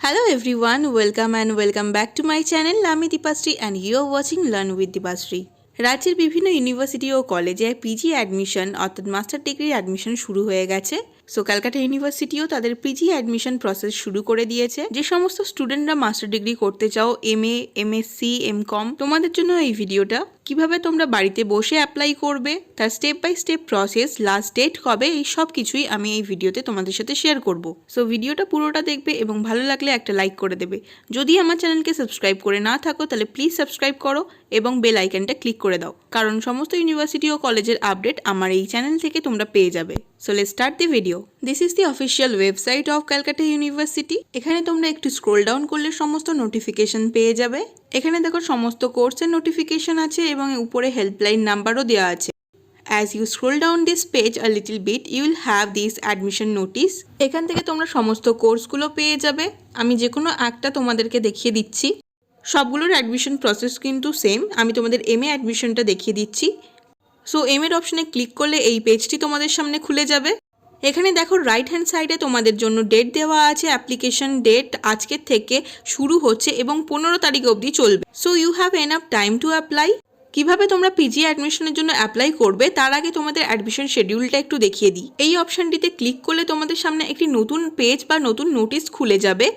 Hello everyone, welcome back to my channel. আমি Dipasree and you are watching Learn with Dipasree. রাজ্যের বিভিন্ন university ও কলেজে PG admission অর্থাৎ master degree admission শুরু হয়ে গেছে। সো ক্যালকাটা ইউনিভার্সিটিও তাদের পিজি অ্যাডমিশন প্রসেস শুরু করে দিয়েছে। যে সমস্ত স্টুডেন্টরা মাস্টার ডিগ্রি করতে চাও, এমএ, এমএসসি, এমকম, তোমাদের জন্য এই ভিডিওটা। কিভাবে তোমরা বাড়িতে বসে অ্যাপ্লাই করবে, তার step by step process, last date কবে, এই সব কিছুই আমি এই ভিডিওতে তোমাদের সাথে শেয়ার করব। সো ভিডিওটা পুরোটা দেখবে এবং ভালো লাগলে একটা লাইক করে দেবে। যদি আমার চ্যানেলকে সাবস্ক্রাইব করে না থাকো তাহলে প্লিজ সাবস্ক্রাইব করো এবং বেল আইকনটা ক্লিক করে দাও, কারণ সমস্ত ইউনিভার্সিটি ও কলেজের আপডেট আমার এই চ্যানেল থেকে তোমরা পেয়ে যাবে। So let's start the video. This is the official website of Calcutta university. এখানে তোমরা একটু স্ক্রোল ডাউন করলে সমস্ত নোটিফিকেশন পেয়ে যাবে। এখানে দেখো সমস্ত কোর্সের নোটিফিকেশন আছে এবং উপরে হেল্পলাইন নাম্বারও দেওয়া আছে। As you scroll down this page a little bit, you will have this admission notice. এখান থেকে তোমরা সমস্ত কোর্সগুলো পেয়ে যাবে। আমি যে কোনো একটা তোমাদেরকে দেখিয়ে দিচ্ছি। সবগুলোর অ্যাডমিশন প্রসেস কিন্তু সেম। আমি তোমাদের এমএ অ্যাডমিশনটা দেখিয়ে দিচ্ছি। সো এমএর অপশনে ক্লিক করলে এই পেজটি তোমাদের সামনে খুলে যাবে। এখানে দেখো রাইট হ্যান্ড সাইডে তোমাদের জন্য ডেট দেওয়া আছে। অ্যাপ্লিকেশন ডেট আজকের থেকে শুরু হচ্ছে এবং 15 তারিখ অবধি চলবে। So you have enough time to apply. কিভাবে তোমরা পিজি অ্যাডমিশনের জন্য অ্যাপ্লাই করবে তার আগে তোমাদের অ্যাডমিশন শিডিউলটা একটু দেখিয়ে দিই। এই অপশনটিতে ক্লিক করলে তোমাদের সামনে একটি নতুন পেজ বা নতুন নোটিশ খুলে যাবে।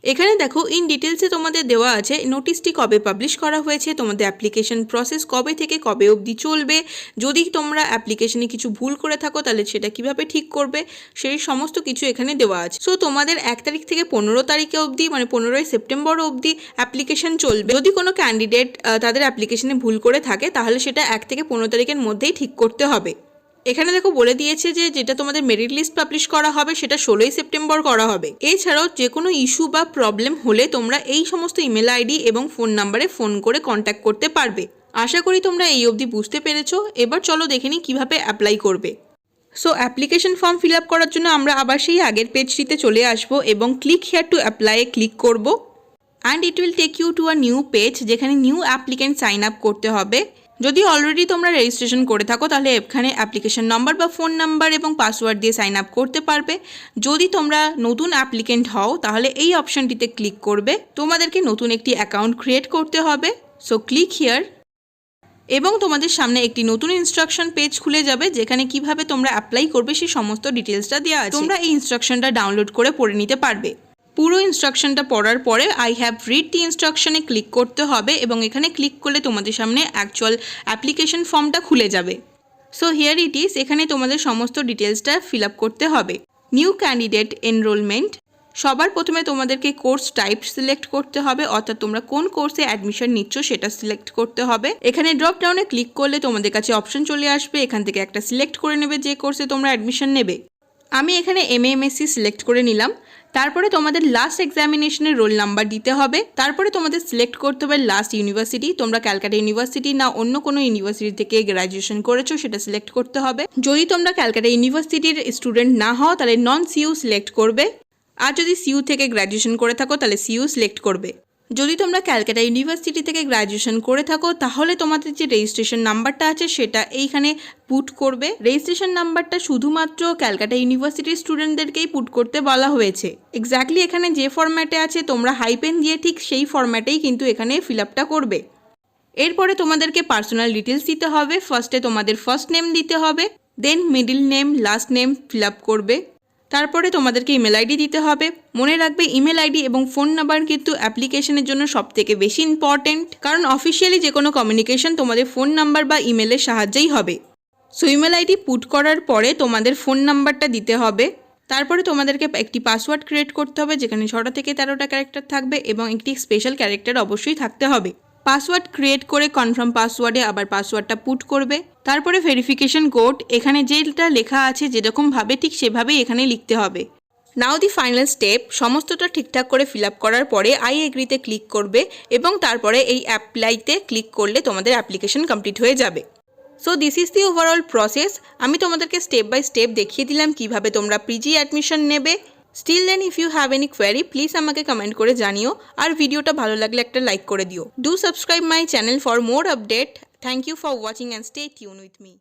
এখানে দেখো ইন ডিটেলসে তোমাদের দেওয়া আছে নোটিশটি কবে পাবলিশ করা হয়েছে, তোমাদের অ্যাপ্লিকেশন প্রসেস কবে থেকে কবে অবধি চলবে, যদি তোমরা অ্যাপ্লিকেশনে কিছু ভুল করে থাকো তাহলে সেটা কিভাবে ঠিক করবে, সেই সমস্ত কিছু এখানে দেওয়া আছে। সো তোমাদের 1 তারিখ থেকে 15 তারিখে অবধি, মানে 15ই সেপ্টেম্বর অবধি অ্যাপ্লিকেশন চলবে। যদি কোনো ক্যান্ডিডেট তাদের অ্যাপ্লিকেশনে ভুল করে থাকে তাহলে সেটা 1 থেকে 15 তারিখের মধ্যেই ঠিক করতে হবে। এখানে দেখো বলে দিয়েছে যে যেটা তোমাদের মেরিট লিস্ট পাবলিশ করা হবে সেটা 16ই সেপ্টেম্বর করা হবে। এছাড়াও যে কোনো ইস্যু বা প্রবলেম হলে তোমরা এই সমস্ত ইমেল আইডি এবং ফোন নাম্বারে ফোন করে কন্ট্যাক্ট করতে পারবে। আশা করি তোমরা এই অবধি বুঝতে পেরেছো। এবার চলো দেখে নিই কীভাবে অ্যাপ্লাই করবে। So application form fill up করার জন্য আমরা আবার সেই আগের পেজটিতে চলে আসবো এবং ক্লিক হিয়ার টু অ্যাপ্লাইয়ে ক্লিক করব। And it will take you to a new page, যেখানে নিউ অ্যাপ্লিকেন্ট সাইন আপ করতে হবে। যদি অলরেডি তোমরা রেজিস্ট্রেশন করে থাকো তাহলে এখানে অ্যাপ্লিকেশন নাম্বার বা ফোন নাম্বার এবং পাসওয়ার্ড দিয়ে সাইন আপ করতে পারবে। যদি তোমরা নতুন অ্যাপ্লিকেন্ট হও তাহলে এই অপশনটিতে ক্লিক করবে। তোমাদেরকে নতুন একটি অ্যাকাউন্ট ক্রিয়েট করতে হবে। সো ক্লিক হিয়ার এবং তোমাদের সামনে একটি নতুন ইনস্ট্রাকশন পেজ খুলে যাবে, যেখানে কিভাবে তোমরা অ্যাপ্লাই করবে সেই সমস্ত ডিটেলসটা দেওয়া আছে। তোমরা এই ইনস্ট্রাকশনটা ডাউনলোড করে পড়ে নিতে পারবে। পুরো ইনস্ট্রাকশনটা পড়ার পরে আই হ্যাভ রিড দি ইনস্ট্রাকশনে ক্লিক করতে হবে এবং এখানে ক্লিক করলে তোমাদের সামনে অ্যাকচুয়াল অ্যাপ্লিকেশন ফর্মটা খুলে যাবে। So here it is. এখানে তোমাদের সমস্ত ডিটেলসটা ফিল আপ করতে হবে। নিউ ক্যান্ডিডেট এনরোলমেন্ট, সবার প্রথমে তোমাদেরকে কোর্স টাইপ সিলেক্ট করতে হবে, অর্থাৎ তোমরা কোন কোর্সে অ্যাডমিশন নিচ্ছ সেটা সিলেক্ট করতে হবে। এখানে ড্রপ ডাউনে ক্লিক করলে তোমাদের কাছে অপশন চলে আসবে, এখান থেকে একটা সিলেক্ট করে নেবে যে কোর্সে তোমরা অ্যাডমিশন নেবে। আমি এখানে এমএমএসসি সিলেক্ট করে নিলাম। তারপরে তোমাদের লাস্ট এক্সামিনেশনের রোল নাম্বার দিতে হবে। তারপরে তোমাদের সিলেক্ট করতে হবে লাস্ট ইউনিভার্সিটি, তোমরা ক্যালকাটা ইউনিভার্সিটি না অন্য কোনো ইউনিভার্সিটি থেকে গ্র্যাজুয়েশন করেছো সেটা সিলেক্ট করতে হবে। যদি তোমরা ক্যালকাটা ইউনিভার্সিটির স্টুডেন্ট না হও তাহলে নন সিইউ সিলেক্ট করবে, আর যদি সিইউ থেকে গ্র্যাজুয়েশন করে থাকো তাহলে সিইউ সিলেক্ট করবে। যদি তোমরা ক্যালকাটা ইউনিভার্সিটি থেকে গ্র্যাজুয়েশন করে থাকো তাহলে তোমাদের যে রেজিস্ট্রেশন নাম্বারটা আছে সেটা এইখানে পুট করবে। রেজিস্ট্রেশন নাম্বারটা শুধুমাত্র ক্যালকাটা ইউনিভার্সিটির স্টুডেন্টদেরকেই পুট করতে বলা হয়েছে। এক্স্যাক্টলি এখানে যে ফরম্যাটে আছে তোমরা হাইপেন দিয়ে ঠিক সেই ফরম্যাটেই কিন্তু এখানে ফিল আপটা করবে। এরপরে তোমাদেরকে পার্সোনাল ডিটেলস দিতে হবে। ফার্স্টে তোমাদের ফার্স্ট নেম দিতে হবে, then middle name, last name fill up করবে। তারপরে তোমাদেরকে ইমেল আইডি দিতে হবে। মনে রাখবে ইমেল আইডি এবং ফোন নাম্বার কিন্তু অ্যাপ্লিকেশনের জন্য সবথেকে বেশি ইম্পর্টেন্ট, কারণ অফিসিয়ালি যে কোনো কমিউনিকেশন তোমাদের ফোন নাম্বার বা ইমেলের সাহায্যেই হবে। সো ইমেল আইডি পুট করার পরে তোমাদের ফোন নাম্বারটা দিতে হবে। তারপরে তোমাদেরকে একটি পাসওয়ার্ড ক্রিয়েট করতে হবে, যেখানে 6টা থেকে 13টা ক্যারেক্টার থাকবে এবং একটি স্পেশাল ক্যারেক্টার অবশ্যই থাকতে হবে। পাসওয়ার্ড ক্রিয়েট করে কনফার্ম পাসওয়ার্ডে আবার পাসওয়ার্ডটা পুট করবে। তারপরে ভেরিফিকেশন কোড, এখানে যেটা লেখা আছে যেরকমভাবে ঠিক সেভাবেই এখানে লিখতে হবে। নাও দি ফাইনাল স্টেপ, সমস্তটা ঠিকঠাক করে ফিল আপ করার পরে আই এগ্রিতে ক্লিক করবে এবং তারপরে এই অ্যাপ্লাইতে ক্লিক করলে তোমাদের অ্যাপ্লিকেশন কমপ্লিট হয়ে যাবে। So this is the overall process. আমি তোমাদেরকে স্টেপ বাই স্টেপ দেখিয়ে দিলাম কিভাবে তোমরা পিজি অ্যাডমিশন নেবে। Still then if you have any query please আমাকে কমেন্ট করে জানিও, আর ভিডিওটা ভালো লাগলে একটা লাইক করে দিও। Do subscribe my channel for more update. Thank you for watching and stay tune with me.